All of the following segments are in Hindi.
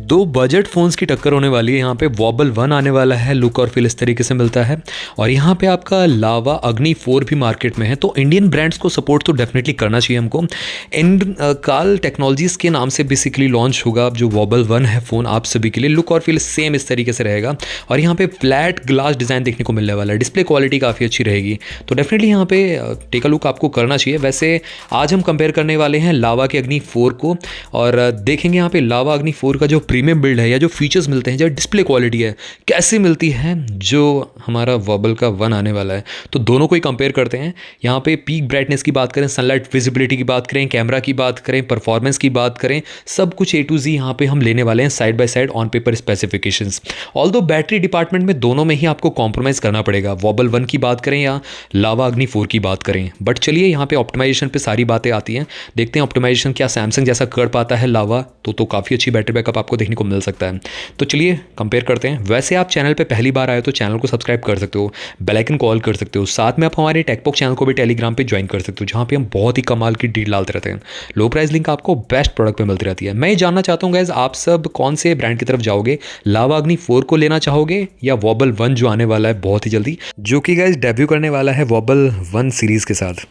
दो बजट फ़ोन्स की टक्कर होने वाली है। यहाँ पे वॉबल 1 आने वाला है, लुक और फील इस तरीके से मिलता है। और यहाँ पे आपका लावा अग्नि 4 भी मार्केट में है। तो इंडियन ब्रांड्स को सपोर्ट तो डेफिनेटली करना चाहिए हमको। काल टेक्नोलॉजीज़ के नाम से बेसिकली लॉन्च होगा जो वॉबल 1 है फ़ोन आप सभी के लिए। लुक और फील सेम इस तरीके से रहेगा और यहाँ पे फ्लैट ग्लास डिज़ाइन देखने को मिलने वाला है। डिस्प्ले क्वालिटी काफ़ी अच्छी रहेगी, तो डेफिनेटली यहाँ पे टेक अ लुक आपको करना चाहिए। वैसे आज हम कंपेयर करने वाले हैं लावा के अग्नि 4 को और देखेंगे यहाँ पे लावा अग्नि 4 का जो प्रीमियम बिल्ड है या जो फीचर्स मिलते हैं, जो डिस्प्ले क्वालिटी है कैसे मिलती है जो हमारा वॉबल का 1 आने वाला है। तो दोनों को ही कंपेयर करते हैं। यहाँ पे पीक ब्राइटनेस की बात करें, सनलाइट विजिबिलिटी की बात करें, कैमरा की बात करें, परफॉर्मेंस की बात करें, सब कुछ A to Z यहाँ पे हम लेने वाले हैं side by side on paper specifications. Although battery department में दोनों में ही आपको कॉम्प्रोमाइज़ करना पड़ेगा, वॉबल 1 की बात करें या लावा अग्नि 4 की बात करें। बट चलिए यहाँ पे ऑप्टिमाइजेशन पे सारी बातें आती हैं, देखते हैं ऑप्टिमाइजेशन क्या सैमसंग जैसा कर पाता है लावा, तो काफ़ी अच्छी बैटरी बैकअप आपको देखने को मिल सकता है। तो चलिए कंपेयर करते हैं। वैसे आप चैनल पे पहली बार आए तो चैनल को सब्सक्राइब कर सकते हो, बेल आइकन कॉल कर सकते हो, साथ में आप हमारे टेकपॉक चैनल को भी टेलीग्राम पे ज्वाइन कर सकते हो जहाँ पे हम बहुत ही कमाल की डील डालते रहते हैं। लो प्राइस लिंक आपको बेस्ट प्रोडक्ट पे मिलती रहती है। मैं ये जानना चाहता हूँ गाइज, आप सब कौन से ब्रांड की तरफ जाओगे? लावा अग्नि 4 को लेना चाहोगे या वॉबल 1 जो आने वाला है बहुत ही जल्दी, जो कि गाइज डेब्यू करने वाला है वॉबल 1 सीरीज के साथ।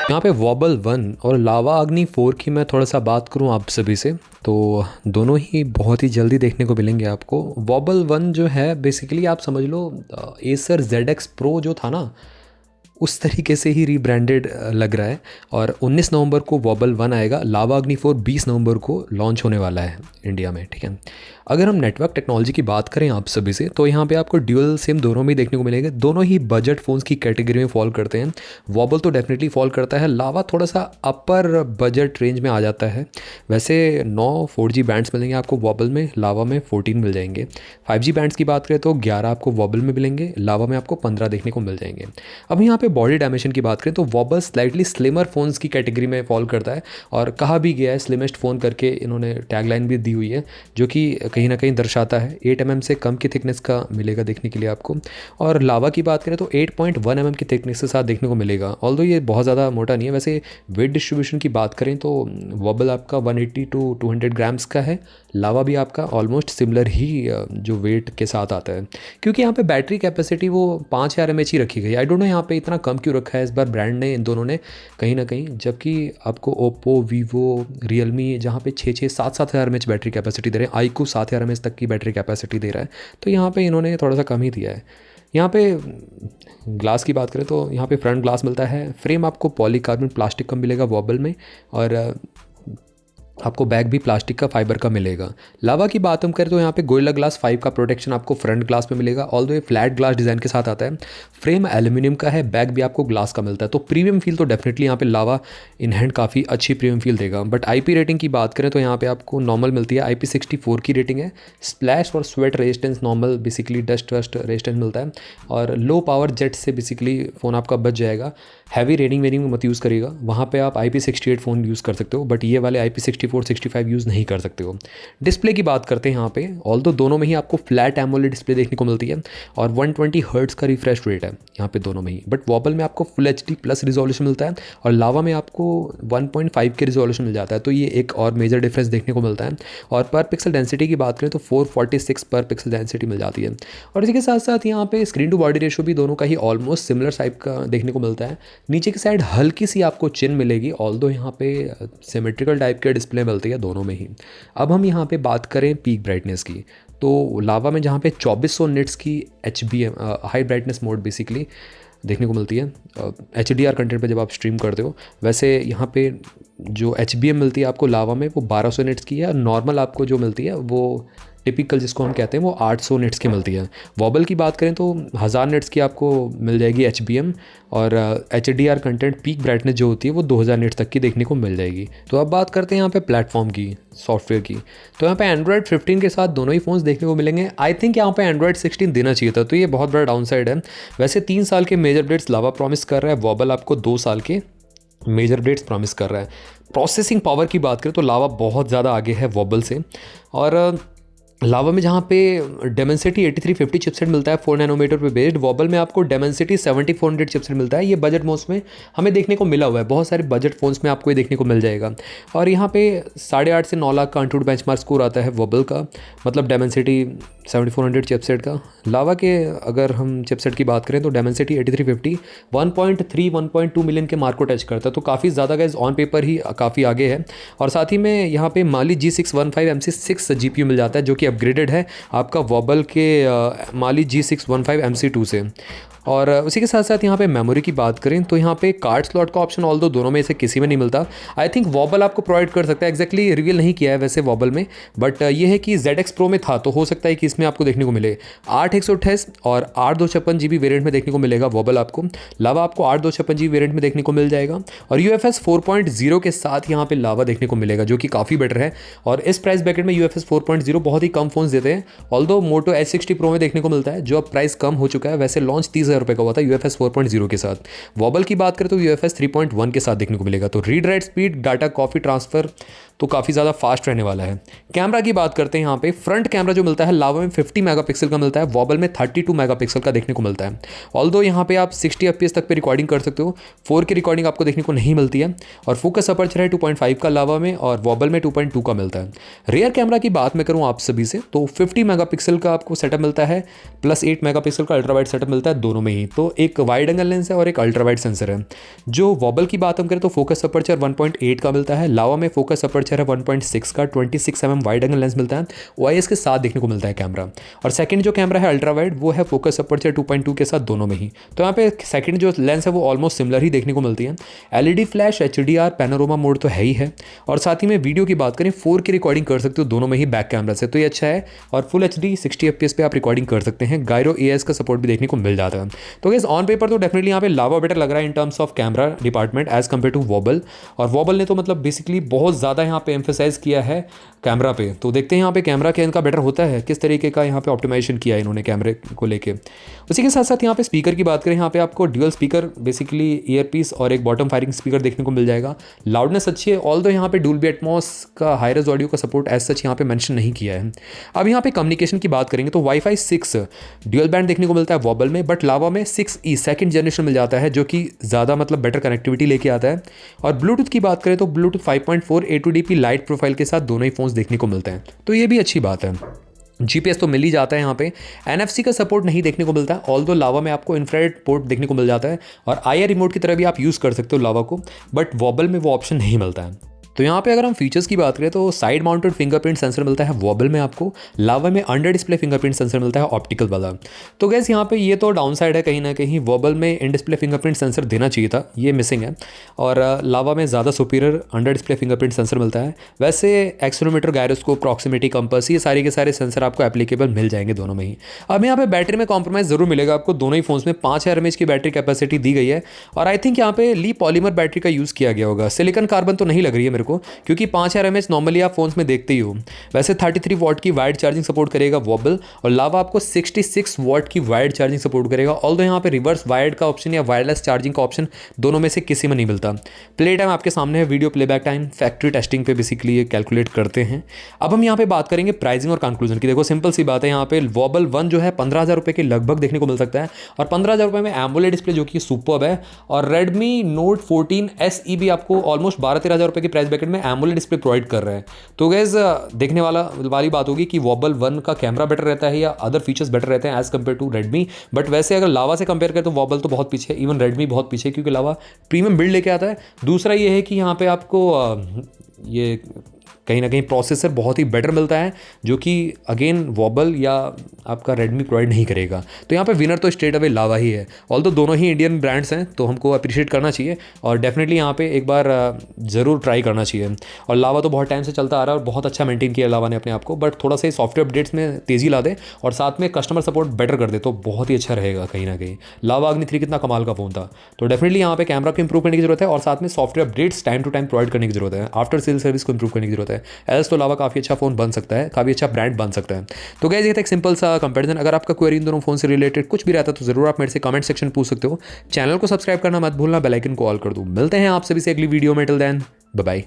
यहाँ पे वॉबल 1 और लावा अग्नि 4 की मैं थोड़ा सा बात करूँ आप सभी से, तो दोनों ही बहुत ही जल्दी देखने को मिलेंगे आपको। वॉबल 1 जो है बेसिकली आप समझ लो एसर ZX Pro जो था ना, उस तरीके से ही रीब्रांडेड लग रहा है। और 19 नवंबर को वॉबल 1 आएगा। लावा अग्नि 4 20 नवंबर को लॉन्च होने वाला है इंडिया में, ठीक है। अगर हम नेटवर्क टेक्नोलॉजी की बात करें आप सभी से, तो यहाँ पे आपको ड्यूअल सिम दोनों में देखने को मिलेंगे। दोनों ही बजट फ़ोन्स की कैटेगरी में फॉल करते हैं। वॉबल तो डेफिनेटली फॉल करता है, लावा थोड़ा सा अपर बजट रेंज में आ जाता है। वैसे 9 4G बैंड्स मिलेंगे आपको वॉबल में, लावा में 14 मिल जाएंगे। 5G बैंड्स की बात करें तो 11 आपको वॉबल में मिलेंगे, लावा में आपको 15 देखने को मिल जाएंगे। अब यहाँ पे बॉडी डायमेंशन की बात करें तो वॉबल स्लाइटली स्लिमर फ़ोन्स की कैटेगरी में फॉल करता है और कहा भी गया है स्लिमेस्ट फ़ोन करके, इन्होंने टैगलाइन भी दी हुई है जो कि कहीं ना कहीं दर्शाता है। 8 mm से कम की थिकनेस का मिलेगा देखने के लिए आपको। और लावा की बात करें तो 8.1 mm की थिकनेस के साथ देखने को मिलेगा, ऑल्दो ये बहुत ज़्यादा मोटा नहीं है। वैसे वेट डिस्ट्रीब्यूशन की बात करें तो वॉबल आपका 180 to 200 ग्राम्स का है, लावा भी आपका ऑलमोस्ट सिमिलर ही जो वेट के साथ आता है। क्योंकि यहाँ पे बैटरी कैपेसिटी वो 5000 mAh ही रखी गई। आई डोंट नो यहाँ पे इतना कम क्यों रखा है इस बार ब्रांड ने, इन दोनों ने कहीं ना कहीं, जबकि आपको ओप्पो, वीवो, रियलमी जहाँ पे 6-7 mAh बैटरी कैपेसिटी दे रहे हैं, आईक्यू 7000 mAh तक की बैटरी कैपेसिटी दे रहा है, तो यहाँ पे इन्होंने थोड़ा सा कम ही दिया है। यहाँ पे ग्लास की बात करें तो यहाँ पे फ्रंट ग्लास मिलता है। फ्रेम आपको पॉलीकार्बन प्लास्टिक का मिलेगा वॉबल में और आपको बैग भी प्लास्टिक का फाइबर का मिलेगा। लावा की बात हम करें तो यहाँ पे गोरिल्ला ग्लास 5 का प्रोटेक्शन आपको फ्रंट ग्लास में मिलेगा, ऑल्दो ये फ्लैट ग्लास डिज़ाइन के साथ आता है। फ्रेम एल्यूमिनियम का है, बैग भी आपको ग्लास का मिलता है, तो प्रीमियम फील तो डेफिनेटली यहाँ पे लावा इन हैंड काफ़ी अच्छी प्रीमियम फील देगा। बट IP रेटिंग की बात करें तो यहाँ पे आपको नॉर्मल मिलती है, IP64 की रेटिंग है। स्प्लैश और sweat resistance normal, basically dust वस्ट रेजिस्टेंस मिलता है और लो पावर जेट से बेसिकली फ़ोन आपका बच जाएगा। हैवी रेडिंग वेडिंग मत यूज़ करिएगा, वहाँ पे आप IP68 फ़ोन यूज़ कर सकते हो, बट ये वाले IP64 65 यूज़ नहीं कर सकते हो। डिस्प्ले की बात करते हैं यहाँ पे, ऑल्दो दोनों में ही आपको फ्लैट एमोलेड डिस्प्ले देखने को मिलती है और 120 हर्ट्ज़ का रिफ्रेश रेट है यहाँ पे दोनों में ही। बट वॉबल में आपको फुल HD प्लस रिजोल्यूशन मिलता है और लावा में आपको 1.5 के रिजोल्यूशन मिल जाता है, तो ये एक और मेजर डिफरेंस देखने को मिलता है। और पर पिक्सल डेंसिटी की बात करें तो 446 पर पिक्सल डेंसिटी मिल जाती है। और इसी के साथ साथ यहाँ पे स्क्रीन टू बॉडी रेशो भी दोनों का ही ऑलमोस्ट सिमिलर टाइप का देखने को मिलता है। नीचे की साइड हल्की सी आपको चिन मिलेगी, ऑल्दो यहाँ पे सिमेट्रिकल टाइप के डिस्प्ले मिलती है दोनों में ही। अब हम यहाँ पे बात करें पीक ब्राइटनेस की, तो लावा में जहाँ पे 2400 निट्स की HBM high brightness mode basically देखने को मिलती है HDR कंटेंट पे जब आप स्ट्रीम करते हो। वैसे यहाँ पे जो HBM मिलती है आपको लावा में वो 1200 निट्स की है और नॉर्मल आपको जो मिलती है वो टिपिकल जिसको हम कहते हैं वो 800 निट्स की मिलती है। वॉबल की बात करें तो 1000 निट्स की आपको मिल जाएगी HBM और HDR कंटेंट पीक ब्राइटनेस जो होती है वो 2000 निट्स तक की देखने को मिल जाएगी। तो अब बात करते हैं यहाँ पे प्लेटफॉर्म की, सॉफ्टवेयर की, तो यहाँ पे एंड्रॉयड 15 के साथ दोनों ही फ़ोन्स देखने को मिलेंगे। आई थिंक यहाँ पे एंड्रॉयड 16 देना चाहिए था, तो ये बहुत बड़ा डाउन साइड है। वैसे 3 साल के मेजर अपडेट्स लावा प्रॉमिस कर रहा है, वॉबल आपको 2 साल के मेजर अपडेट्स प्रॉमिस कर रहा है। प्रोसेसिंग पावर की बात करें तो लावा बहुत ज़्यादा आगे है वॉबल से और लावा में जहाँ पे डेमेंसिटी 8350 चिपसेट मिलता है 4 नैनोमीटर पे बेस्ड, वॉबल में आपको डेमेंसिटी 7400 चिपसेट मिलता है। ये बजट मोड्स में हमें देखने को मिला हुआ है, बहुत सारे बजट फ़ोन्स में आपको ये देखने को मिल जाएगा। और यहाँ पे 8.5 से 9 लाख का अनटूड बेंचमार्क स्कोर आता है वॉबल का, मतलब डेमेंसिटी 7400 चिपसेट का। लावा के अगर हम चिपसेट की बात करें तो डेमेंसिटी 8350 1.2 मिलियन के मार्क को टच करता है, तो काफ़ी ज़्यादा गाइस ऑन पेपर ही काफ़ी आगे है। और साथ ही में यहाँ पे माली G615 MC6 GPU मिल जाता है, जो कि अपग्रेडेड है आपका वॉबल के माली G615 MC2 से। और उसी के साथ साथ यहाँ पे मेमोरी की बात करें तो यहाँ पे कार्ड स्लॉट का ऑप्शन ऑल दो दोनों में से किसी में नहीं मिलता। आई थिंक वॉबल आपको प्रोवाइड कर सकता है, एक्जैक्टली रिवील नहीं किया है वैसे वॉबल में, बट ये है कि ZX Pro में था तो हो सकता है कि इसमें आपको देखने को मिले 8 128 और 8 256 GB वेरिएंट में देखने को मिलेगा वॉबल आपको। लावा आपको 8 256 GB वेरिएंट में देखने को मिल जाएगा और UFS 4.0 के साथ यहाँ पे लावा देखने को मिलेगा, जो कि काफ़ी बेटर है। और इस प्राइस ब्रैकेट में UFS 4.0 बहुत ही कम फोन देते हैं, ऑल्दो मोटो S60 Pro में देखने को मिलता है, जो अब प्राइस कम हो चुका है। वैसे लॉन्च 30,000 रुपये का हुआ था UFS 4.0 के साथ। वॉबल की बात करें तो UFS 3.1 के साथ देखने को मिलेगा। तो read write speed, data copy transfer तो काफ़ी ज़्यादा फास्ट रहने वाला है। कैमरा की बात करते हैं, यहाँ पे फ्रंट कैमरा जो मिलता है लावा में 50 मेगापिक्सल का मिलता है, वॉबल में 32 मेगापिक्सल का देखने को मिलता है। ऑल्दो यहाँ पे आप 60 FPS तक पे रिकॉर्डिंग कर सकते हो, 4K रिकॉर्डिंग आपको देखने को नहीं मिलती है। और फोकस अपर्चर है 2.5 का लावा में और वॉबल में 2.2 का मिलता है। रियर कैमरा की बात मैं करूँ आप सभी से तो 50 मेगापिक्सल का आपको सेटअप मिलता है, प्लस 8 मेगापिक्सल का अल्ट्रा वाइड सेटअप मिलता है दोनों में ही। तो एक वाइड एंगल लेंस है और एक अल्ट्रा वाइड सेंसर है। जो वॉबल की बात हम करें तो फोकस अपर्चर 1.8 का मिलता है, लावा में फोकस अपर्चर है 1.6 का, 26 mm वाइड एंगल लेंस मिलता है, OIS के साथ देखने को मिलता है कैमरा। और सेकंड जो कैमरा है अल्ट्रा वाइड वो है फोकस अपर्चर 2.2 के साथ दोनों में ही। तो यहाँ पे सेकंड जो लेंस है वो ऑलमोस्ट सिमिलर ही देखने को मिलती है। LED flash, HDR, panorama mode तो है ही है। और साथ ही में वीडियो की बात करें 4K रिकॉर्डिंग कर सकते हो दोनों में ही बैक कैमरा से, तो ये अच्छा है। और फुल HD 60 FPS पे आप रिकॉर्डिंग कर सकते हैं। गायरो AIS का सपोर्ट भी देखने को मिल जाता है। तो गाइस ऑन पेपर तो डेफिनेटली यहाँ पे लावा बेटर लग रहा है in terms of camera department as compare to Wobble. और वॉबल ने तो मतलब बेसिकली बहुत ज़्यादा यहाँ पे एम्फेसाइज किया है कैमरा पे। तो देखते हैं यहाँ पे कैमरा क्या इनका बेटर होता है, किस तरीके का यहाँ पे ऑप्टिमाइजेशन किया है इन्होंने कैमरे को लेके। उसी के साथ साथ यहाँ पे स्पीकर की बात करें, यहाँ पे आपको ड्यूअल स्पीकर बेसिकली ईयरपीस और एक बॉटम फायरिंग स्पीकर देखने को मिल जाएगा। लाउडनेस अच्छी है, ऑल्दो यहाँ पे डोल्बी एटमॉस का हाई रेज ऑडियो का सपोर्ट एज सच यहाँ पे मेंशन नहीं किया है। अब यहाँ पे कम्युनिकेशन की बात करेंगे तो वाईफाई 6 ड्यूअल बैंड देखने को मिलता है वॉबल में, बट लावा में 6E सेकंड जनरेशन मिल जाता है, जो कि ज़्यादा मतलब बेटर कनेक्टिविटी लेके आता है। और ब्लूटूथ की बात करें तो ब्लूटूथ 5.4 A2DP लाइट प्रोफाइल के साथ दोनों ही फोन्स देखने को मिलते हैं, तो ये भी अच्छी बात है। GPS तो मिल ही जाता है यहाँ पे। NFC का सपोर्ट नहीं देखने को मिलता है, ऑल्दो लावा में आपको इंफ्रारेड पोर्ट देखने को मिल जाता है और IR रिमोट की तरह भी आप यूज़ कर सकते हो लावा को, बट वॉबल में वो ऑप्शन नहीं मिलता है। तो यहाँ पे अगर हम फीचर्स की बात करें तो साइड माउंटेड फिंगरप्रिंट सेंसर मिलता है वॉबल में आपको, लावा में अंडर डिस्प्ले फिंगरप्रिंट सेंसर मिलता है ऑप्टिकल वाला। तो गैस यहाँ पे ये तो डाउन साइड है कहीं ना कहीं, वॉबल में इन डिस्प्ले फिंगरप्रिंट सेंसर देना चाहिए था, ये मिसिंग है। और लावा में ज़्यादा superior under display fingerprint sensor मिलता है। वैसे एक्सेलेरोमीटर, गायरोस्कोप, प्रॉक्सिमिटी, कंपास, ये सारे के सारे सेंसर आपको एप्लीकेबल मिल जाएंगे दोनों में ही। अब यहाँ पे बैटरी में कॉम्प्रोमाइज़ जरूर मिलेगा आपको, दोनों ही फोन्स में 5000 mAh की बैटरी कैपेसिटी दी गई है। और आई थिंक यहाँ पे ली पॉलीमर बैटरी का यूज़ किया गया होगा, सिलिकॉन कार्बन तो नहीं लग रही है मेरे को, क्योंकि 5000 mAh नॉर्मली आप फोन्स में देखते ही हो। वैसे 33 वॉट की वाइड चार्जिंग सपोर्ट करेगा वॉबल और लावा आपको 66 वॉट की वाइड चार्जिंग सपोर्ट करेगा। ऑल्दो यहाँ पे रिवर्स वायर्ड का ऑप्शन या वायरलेस चार्जिंग का ऑप्शन दोनों में से किसी में नहीं मिलता। प्ले टाइम आपके सामने है, video playback time factory testing पे बेसिकली ये कैलकुलेट करते हैं। अब हम यहाँ पे बात करेंगे प्राइसिंग और कंक्लूजन की। देखो सिंपल सी बात है, यहाँ पे वॉबल 1 जो है 15,000 रुपये के लगभग देखने को मिल सकता है और 15,000 रुपये में एमोलेड डिस्प्ले जो कि सुपर्ब है। और Redmi Note 14 SE भी आपको ऑलमोस्ट 12-13,000 रुपये की प्राइस ब्रैकेट में एमोलेड डिस्प्ले प्रोवाइड कर रहे हैं। तो गैस देखने वाली बात होगी कि वॉबल 1 का कैमरा बेटर रहता है या अदर फीचर्स बेटर रहते हैं as compare to Redmi। But वैसे अगर लावा से कंपेयर करें तो वॉबल तो बहुत पीछे है, इवन Redmi बहुत पीछे है, क्योंकि लावा प्रीमियम बिल्ड लेके आता है। दूसरा ये है कि यहाँ पे आपको ये कहीं ना कहीं प्रोसेसर बहुत ही बेटर मिलता है, जो कि अगेन वॉबल या आपका Redmi प्रोवाइड नहीं करेगा। तो यहाँ पे विनर तो स्ट्रेट अवे लावा ही है। ऑल्दो दोनों ही इंडियन ब्रांड्स हैं तो हमको अप्रिशिएट करना चाहिए और डेफिनेटली यहाँ पे एक बार ज़रूर ट्राई करना चाहिए। और लावा तो बहुत टाइम से चलता आ रहा है और बहुत अच्छा मेंटेन किया लावा ने अपने आप को, बट थोड़ा सा सॉफ्टवेयर अपडेट्स में तेज़ी ला दे और साथ में कस्टमर सपोर्ट बेटर कर दे तो बहुत ही अच्छा रहेगा कहीं ना कहीं। लावा अग्नि 3 कितना कमाल का फ़ोन था। तो डेफिनेटली यहाँ पे कैमरा को इंप्रूव करने की जरूरत है और साथ में software updates time to time provide करने की जरूरत है। आफ्टर सेल सर्विस को इंप्रूव करने की जरूरत है। एल्स तो लावा काफ़ी अच्छा फोन बन सकता है, काफ़ी अच्छा ब्रांड बन सकता है। तो गाइस ये था एक सिंपल सा कंपैरिजन। अगर आपका क्वेरी इन दोनों फोन से रिलेटेड कुछ भी रहता है तो जरूर आप मेरे से कमेंट सेक्शन पूछ सकते हो। चैनल को सब्सक्राइब करना मत भूलना, बेल आइकन को ऑल कर दो। मिलते हैं आप सभी से अगली वीडियो में, टिल देन बाय बाय।